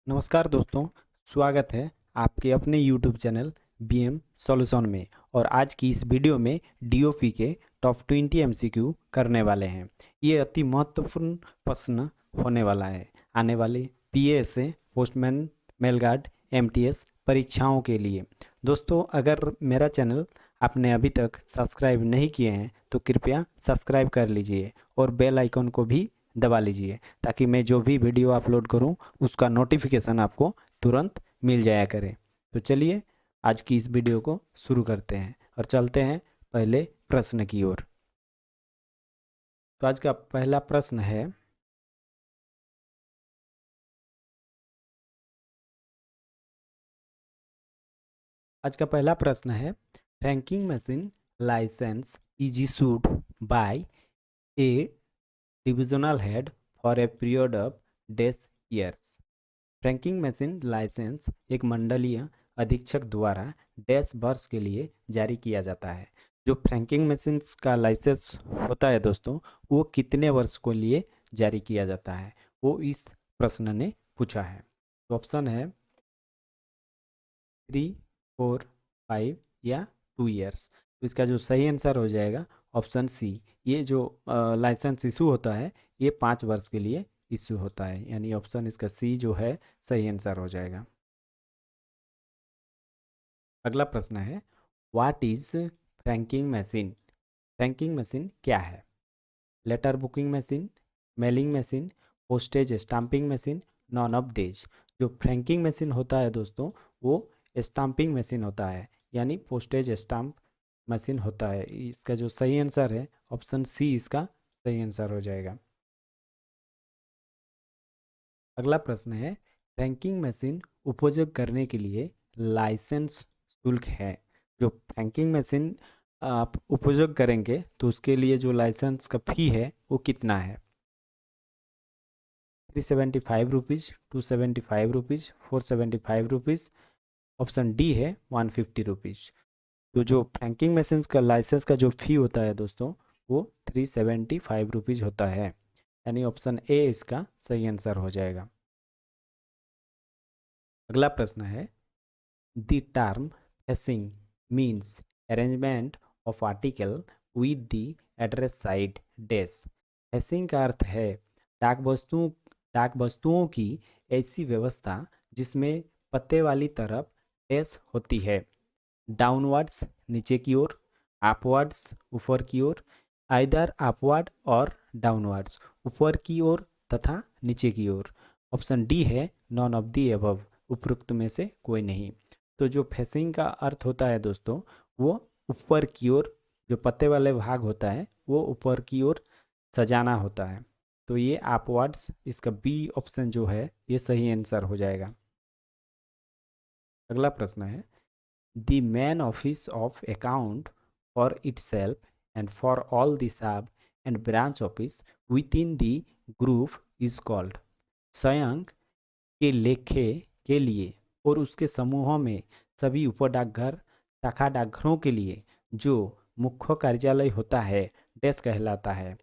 नमस्कार दोस्तों, स्वागत है आपके अपने YouTube चैनल BM सॉल्यूशन में। और आज की इस वीडियो में DOP के टॉप 20 MCQ करने वाले हैं। ये अति महत्वपूर्ण प्रश्न होने वाला है आने वाले PASA, postman, mail guard, MTS परीक्षाओं के लिए। दोस्तों, अगर मेरा चैनल आपने अभी तक सब्सक्राइब नहीं किए हैं तो कृपया सब्सक्राइब कर लीजिए और बेल आइकन को भी दबा लीजिए ताकि मैं जो भी वीडियो अपलोड करूं उसका नोटिफिकेशन आपको तुरंत मिल जाया करे। तो चलिए आज की इस वीडियो को शुरू करते हैं और चलते हैं पहले प्रश्न की ओर। तो आज का पहला प्रश्न है, franking machine license is issued by a divisional head for a period of dash years. Franking machine license एक मंडलीय अधीक्षक द्वारा डैश वर्ष के लिए जारी किया जाता है। जो फ्रैंकिंग मशीन्स का लाइसेंस होता है दोस्तों, वो कितने वर्ष के लिए जारी किया जाता है, वो इस प्रश्न ने पूछा है। तो ऑप्शन है 3, 4, 5 या 2 ईयर्स। तो इसका जो सही आंसर हो जाएगा ऑप्शन सी। ये जो लाइसेंस इशू होता है ये 5 वर्ष के लिए इशू होता है, यानी ऑप्शन इसका सी जो है सही आंसर हो जाएगा। अगला प्रश्न है, what is franking machine? Franking machine क्या है? Letter booking machine, mailing machine, postage stamping machine, none of these. जो फ्रैंकिंग मशीन होता है दोस्तों वो स्टाम्पिंग मशीन होता है, यानी पोस्टेज स्टाम्प मशीन होता है। इसका जो सही आंसर है ऑप्शन सी इसका सही आंसर हो जाएगा। अगला प्रश्न है, फ्रैंकिंग मशीन उपयोग करने के लिए लाइसेंस शुल्क है। जो फ्रैंकिंग मशीन आप उपयोग करेंगे तो उसके लिए जो लाइसेंस का फी है वो कितना है? 375 rupees, 275 rupees, 475 rupees. Option D है 150 रुपीज़। तो जो फ्रैंकिंग मशीन्स का लाइसेंस का जो फी होता है दोस्तों वो 375 रुपीज़ होता है, यानी ऑप्शन ए इसका सही आंसर हो जाएगा। अगला प्रश्न है, the term facing means arrangement of article with the address side dash. Facing का अर्थ है डाक वस्तुओं की ऐसी व्यवस्था जिसमें पत्ते वाली तरफ डैश होती है। डाउनवर्ड्स नीचे की ओर, अपवर्ड्स ऊपर की ओर, आइदर अपवर्ड और डाउनवर्ड्स ऊपर की ओर तथा नीचे की ओर। ऑप्शन डी है नॉन ऑफ दी अबव, उपरोक्त में से कोई नहीं। तो जो फेसिंग का अर्थ होता है दोस्तों वो ऊपर की ओर, जो पत्ते वाले भाग होता है वो ऊपर की ओर सजाना होता है। तो ये अपवर्ड्स, इसका बी ऑप्शन जो है ये सही आंसर हो जाएगा। अगला प्रश्न है, the main office of account for itself and for all the sub and branch office within the group is called। स्वयं के लेखे के लिए और उसके समूहों में सभी उप डाकघर शाखा डाकघरों के लिए जो मुख्य कार्यालय होता है डैश कहलाता है।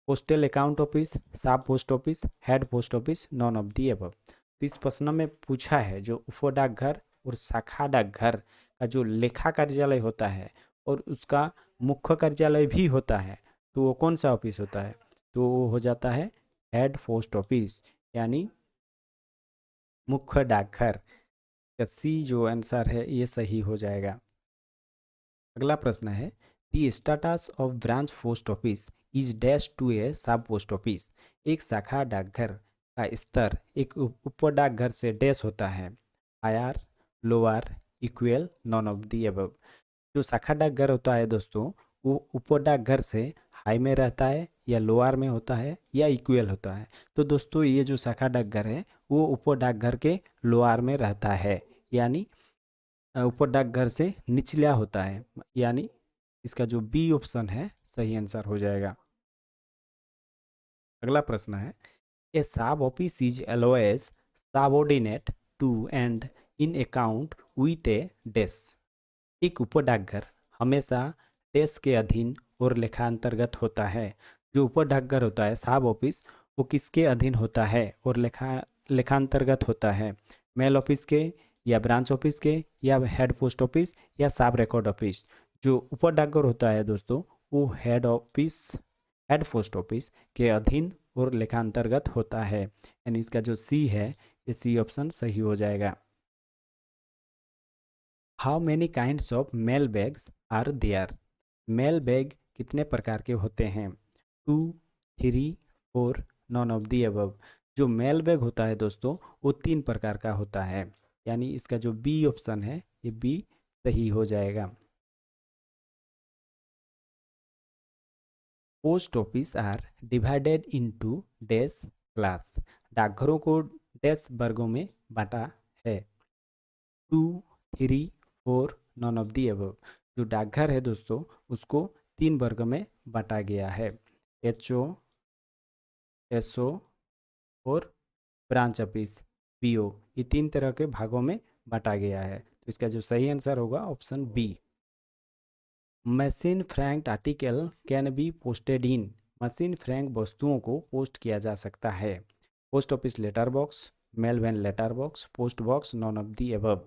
पोस्टल अकाउंट ऑफिस, सब post office, head post office, non of the above. तो इस प्रश्न में पूछा है जो उप डाकघर और शाखा डाकघर का जो लेखा कार्यालय होता है और उसका मुख्य कार्यालय भी होता है तो वो कौन सा ऑफिस होता है? तो वो हो जाता है हेड पोस्ट ऑफिस, यानी मुख्य डाकघर। का सी जो आंसर है ये सही हो जाएगा। अगला प्रश्न है, the status of branch post office is dash to a sub post office. एक शाखा डाकघर का स्तर एक उप डाकघर से डैश होता है। Higher, lower, equal, none of the above. जो शाखा डाकघर होता है दोस्तों वो उप डाकघर से हाई में रहता है या लोअर में होता है या इक्वल होता है। तो दोस्तों ये जो शाखा डाकघर है वो उप डाकघर के लोअर में रहता है, यानी उप डाकघर से निचला होता है, यानी इसका जो बी ऑप्शन है सही आंसर हो जाएगा। अगला प्रश्न है, a sub office is always subordinate to and in account with a dash. एक उप डाकघर हमेशा डैश के अधीन और लेखांतर्गत होता है। जो उप डाकघर होता है सब ऑफिस वो किसके अधीन होता है और लेखा लेखांतर्गत होता है, मेल ऑफिस के या ब्रांच ऑफिस के या हेड पोस्ट ऑफिस या सब रिकॉर्ड ऑफिस। जो ऊपर डाकघर होता है दोस्तों, वो head office, head post office के अधीन और लेखांतर्गत होता है। यानी इसका जो सी है, ये सी ऑप्शन सही हो जाएगा। How many kinds of mail bags are there? Mail bag कितने प्रकार के होते हैं? 2, 3, 4, नॉन ऑफ दी अबव। जो मेल बैग होता है दोस्तों, वो 3 प्रकार का होता है। यानी इसका जो बी ऑप्शन है, ये बी सही हो जाएगा। Post office are divided into dash class. डाकघरों को डैश वर्गों में बांटा है। 2, 3, 4, नॉन ऑफ दी अबव। जो डाकघर है दोस्तों, उसको 3 वर्ग में बांटा गया है, HO, SO और ब्रांच ऑफिस, BO। ये 3 तरह के भागों में बांटा गया है। तो इसका जो सही आंसर होगा option B. Machine frank article can be posted in. Machine frank वस्तुओं को पोस्ट किया जा सकता है। Post office letter box, mail van letter box, post box, none of the above.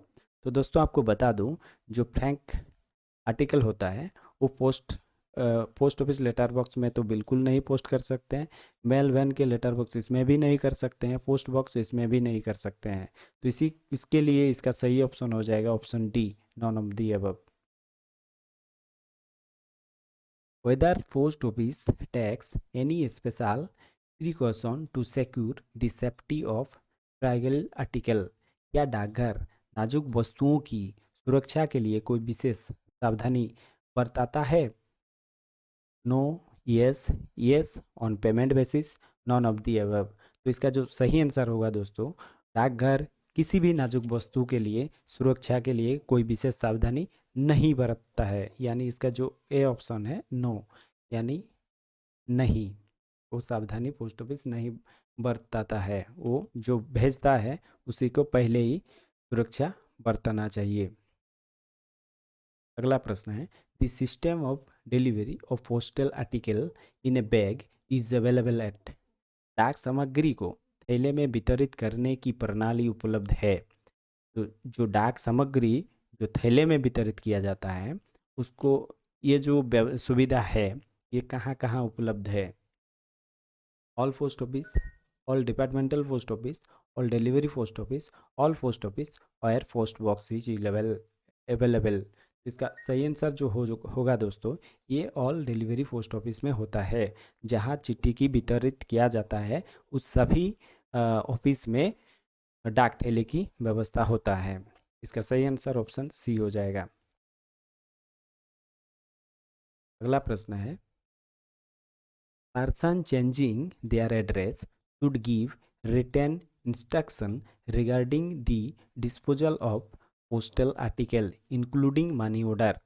तो दोस्तों आपको बता दूं, जो फ्रैंक आर्टिकल होता है वो पोस्ट ऑफिस लेटर बॉक्स में तो बिल्कुल नहीं पोस्ट कर सकते हैं, मेल वैन के लेटर बॉक्स इसमें भी नहीं कर सकते हैं, पोस्ट बॉक्स इसमें भी नहीं कर सकते हैं। तो इसके लिए इसका सही ऑप्शन हो जाएगा option D, none of the above. Whether post office takes any special precaution to secure the safety of fragile article. या डाकघर नाजुक वस्तुओं की सुरक्षा के लिए कोई विशेष सावधानी बरताता है? No, yes, yes, on payment basis, none of the above. तो इसका जो सही आंसर होगा दोस्तों, डाकघर किसी भी नाजुक वस्तु के लिए सुरक्षा के लिए कोई विशेष सावधानी नहीं बरतता है। यानी इसका जो ए ऑप्शन है, नो, यानी नहीं, वो सावधानी पोस्ट ऑफिस नहीं बरताता है। वो जो भेजता है उसी को पहले ही सुरक्षा बरतना चाहिए। अगला प्रश्न है, the system of delivery of postal article in A bag is available at. डाक सामग्री को थैले में वितरित करने की प्रणाली उपलब्ध है। तो जो डाक सामग्री जो थैले में वितरित किया जाता है, उसको ये जो सुविधा है, ये कहाँ कहाँ उपलब्ध है? All post office, all departmental post office, all delivery post office, all post office और पोस्ट बॉक्स इज अवेलेबल। इसका सही आंसर जो होगा दोस्तों, ये ऑल डिलीवरी पोस्ट ऑफिस में होता है। जहाँ चिट्ठी की वितरित किया जाता है, उस सभी ऑफिस में डाक थैले की व्यवस्था होता है। इसका सही आंसर ऑप्शन सी हो जाएगा। अगला प्रश्न है, person changing their address should give written instruction regarding the disposal of postal article including money order.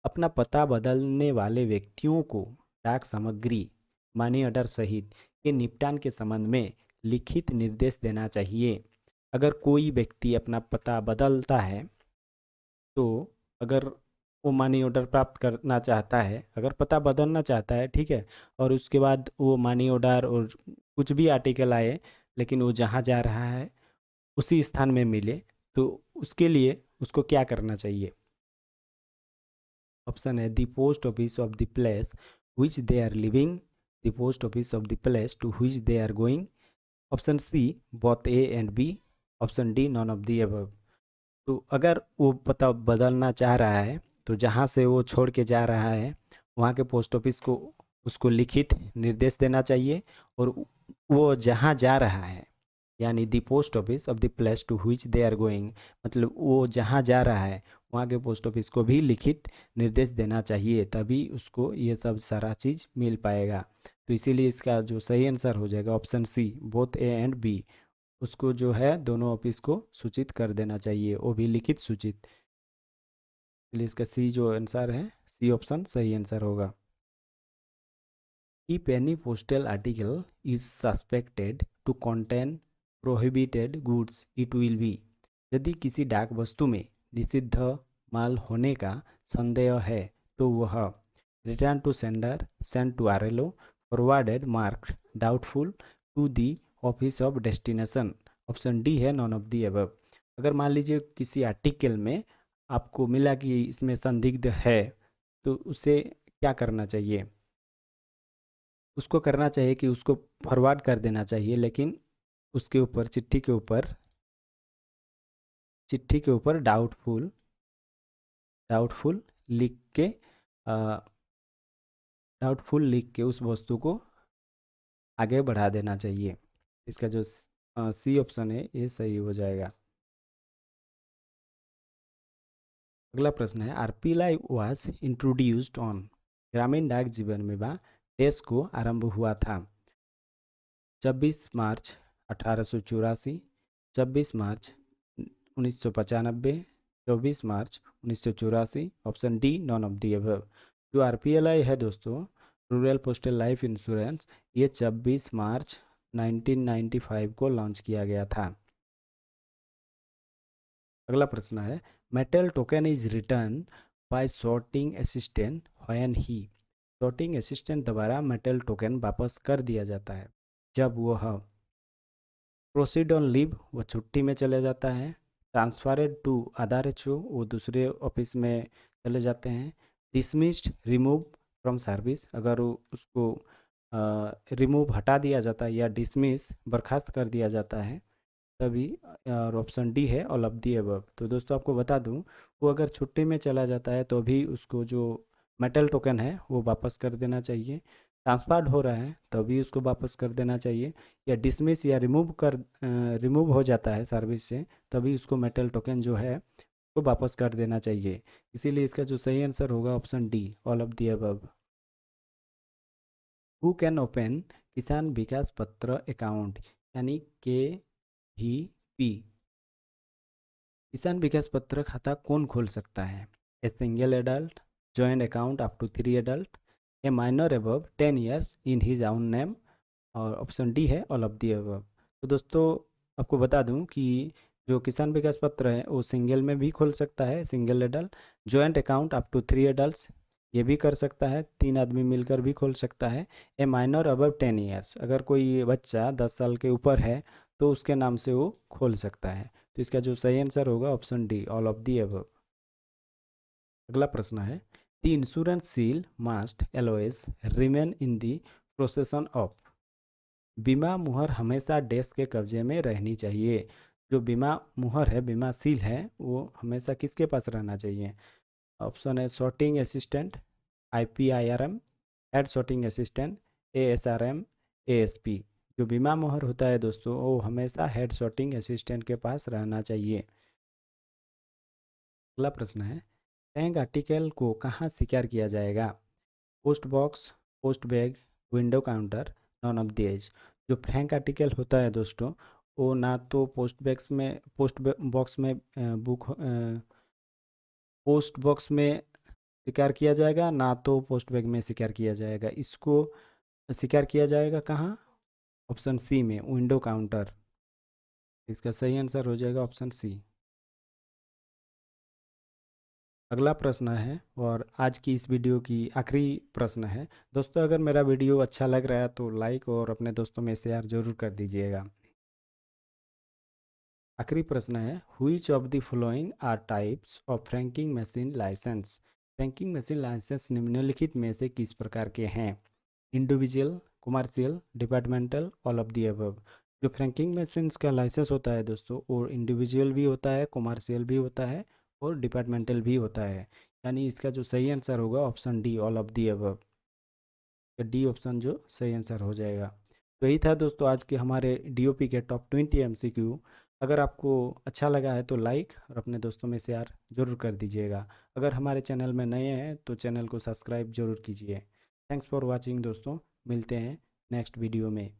अपना पता बदलने वाले व्यक्तियों को डाक सामग्री, मनी ऑर्डर सहित के निपटान के संबंध में लिखित निर्देश देना चाहिए। अगर कोई व्यक्ति अपना पता बदलता है, तो अगर वो मनी ऑर्डर प्राप्त करना चाहता है, अगर पता बदलना चाहता है, ठीक है, और उसके बाद वो मनी ऑर्डर और कुछ भी आर्टिकल आए, लेकिन वो जहाँ जा रहा है उसी स्थान में मिले, तो उसके लिए उसको क्या करना चाहिए? ऑप्शन है, the post office of the place which they are living, the post office of the place to which they are going. Option C, both A and B. Option D, none of the above. तो अगर वो पता बदलना चाह रहा है, तो जहाँ से वो छोड़ के जा रहा है, वहाँ के पोस्ट ऑफिस को उसको लिखित निर्देश देना चाहिए। और वो जहाँ जा रहा है, यानी the post office of the place to which they are going, मतलब वो जहाँ जा रहा है वहाँ के पोस्ट ऑफिस को भी लिखित निर्देश देना चाहिए, तभी उसको ये सब सारा चीज़ मिल पाएगा। तो इसीलिए इसका जो सही आंसर हो जाएगा option C, both A and B. उसको जो है दोनों ऑफिस को सूचित कर देना चाहिए, वो भी लिखित सूचित। इसलिए इसका सी जो आंसर है, सी ऑप्शन सही आंसर होगा। If any postal article is suspected to contain prohibited goods, it will be। यदि किसी डाक वस्तु में निषिद्ध माल होने का संदेह है, तो वह return to sender, send to RLO, forwarded marked doubtful to the office of destination, option D है नॉन ऑफ दी अबव। अगर मान लीजिए किसी आर्टिकल में आपको मिला कि इसमें संदिग्ध है, तो उसे क्या करना चाहिए? उसको करना चाहिए कि उसको फॉरवर्ड कर देना चाहिए, लेकिन उसके ऊपर चिट्ठी के ऊपर डाउटफुल डाउटफुल लिख के डाउटफुल लिख के उस वस्तु को आगे बढ़ा देना चाहिए। इसका जो सी ऑप्शन है ये सही हो जाएगा। अगला प्रश्न है आरपीएलआई वाज इंट्रोड्यूस्ड ऑन। ग्रामीण डाक जीवन बीमा देश को आरंभ हुआ था 26 मार्च 1884, 26 मार्च 1995, 24 मार्च 1984, option D none of the above. जो आरपीएलआई है दोस्तों, रूरल पोस्टल लाइफ इंश्योरेंस, ये 26 मार्च 1995 को लॉन्च किया गया था। अगला प्रश्न है metal token is return by sorting assistant when he. Sorting assistant द्वारा मेटल टोकन वापस कर दिया जाता है जब वह प्रोसीड ऑन लीव, वो छुट्टी में चले जाता है, ट्रांसफरेड टू अदर एचओ, वो दूसरे ऑफिस में चले जाते हैं, डिसमिस्ड रिमूव फ्रॉम सर्विस, अगर उसको रिमूव हटा दिया जाता है या डिसमिस बर्खास्त कर दिया जाता है तभी, और ऑप्शन डी है ऑल ऑफ दी अबव। तो दोस्तों आपको बता दूं, वो अगर छुट्टी में चला जाता है तो भी उसको जो मेटल टोकन है वो वापस कर देना चाहिए, ट्रांसफर्ड हो रहा है तो भी उसको वापस कर देना चाहिए, या डिसमिस या रिमूव हो जाता है सर्विस से तभी उसको मेटल टोकन जो है वो वापस कर देना चाहिए। इसीलिए इसका जो सही आंसर होगा option D all of the above. Who can open किसान विकास पत्र अकाउंट, यानी के ही पी। किसान विकास पत्र खाता कौन खोल सकता है? A single adult, joint account up to 3 adult, a minor above 10 years in his own name, और ऑप्शन डी है ऑल ऑफ दी अबव। तो दोस्तों आपको बता दूं कि जो किसान विकास पत्र है वो सिंगल में भी खोल सकता है, single adult, joint account up to 3 adult ये भी कर सकता है, 3 आदमी मिलकर भी खोल सकता है, ए माइनर अबव 10 ईयर्स, अगर कोई बच्चा 10 साल के ऊपर है तो उसके नाम से वो खोल सकता है। तो इसका जो सही आंसर होगा option D all of the above. अगला प्रश्न है the insurance seal must always remain in the प्रोसेसन of. बीमा मुहर हमेशा डैश के कब्जे में रहनी चाहिए। जो बीमा मुहर है, बीमा सील है, वो हमेशा किसके पास रहना चाहिए? ऑप्शन है sorting assistant, IPIRM, head sorting assistant, ASRM, ASP। जो बीमा मोहर होता है दोस्तों वो हमेशा हेड सॉर्टिंग असिस्टेंट के पास रहना चाहिए। अगला प्रश्न है टैग आर्टिकल को कहाँ स्वीकार किया जाएगा? Post box, post bag, window counter, none of these. जो फ्रैंक आर्टिकल होता है दोस्तों वो ना तो पोस्ट बॉक्स में पोस्ट बॉक्स में स्वीकार किया जाएगा, ना तो पोस्ट बैग में स्वीकार किया जाएगा। इसको स्वीकार किया जाएगा कहाँ? ऑप्शन सी में, विंडो काउंटर। इसका सही आंसर हो जाएगा ऑप्शन सी। अगला प्रश्न है और आज की इस वीडियो की आखिरी प्रश्न है। दोस्तों अगर मेरा वीडियो अच्छा लग रहा है तो लाइक और अपने दोस्तों में शेयर जरूर कर दीजिएगा। आखिरी प्रश्न है which of the following are types of franking machine licence. Franking machine licence निम्नलिखित में से किस प्रकार के हैं? Individual, commercial, departmental, all of the above. जो फ्रैंकिंग मशीन्स का लाइसेंस होता है दोस्तों वो इंडिविजुअल भी होता है, कमर्शियल भी होता है और डिपार्टमेंटल भी होता है। यानी इसका जो सही आंसर होगा option D all of the above. D option जो सही आंसर हो जाएगा। तो यही था दोस्तों आज के हमारे DOP के टॉप 20 MCQ। अगर आपको अच्छा लगा है तो लाइक और अपने दोस्तों में शेयर जरूर कर दीजिएगा। अगर हमारे चैनल में नए हैं तो चैनल को सब्सक्राइब जरूर कीजिए। थैंक्स फॉर वॉचिंग दोस्तों, मिलते हैं नेक्स्ट वीडियो में।